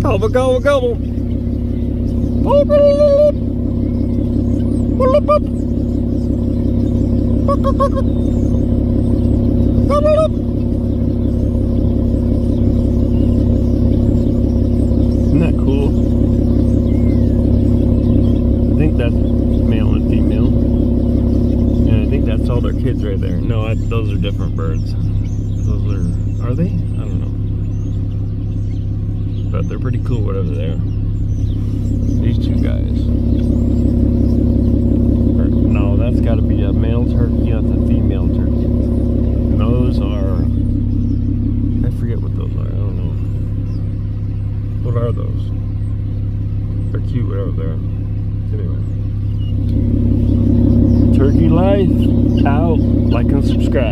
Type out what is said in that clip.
Gobble, gobble, gobble. Isn't that cool? I think that's male and female. And I think that's all their kids right there. No, those are different birds. Those are they? I don't know. But they're pretty cool, whatever they are. These two guys. No, that's got to be a male turkey. That's a female turkey. And those are, I forget what those are. I don't know. What are those? They're cute, whatever they are. Anyway. Turkey life out. Like and subscribe.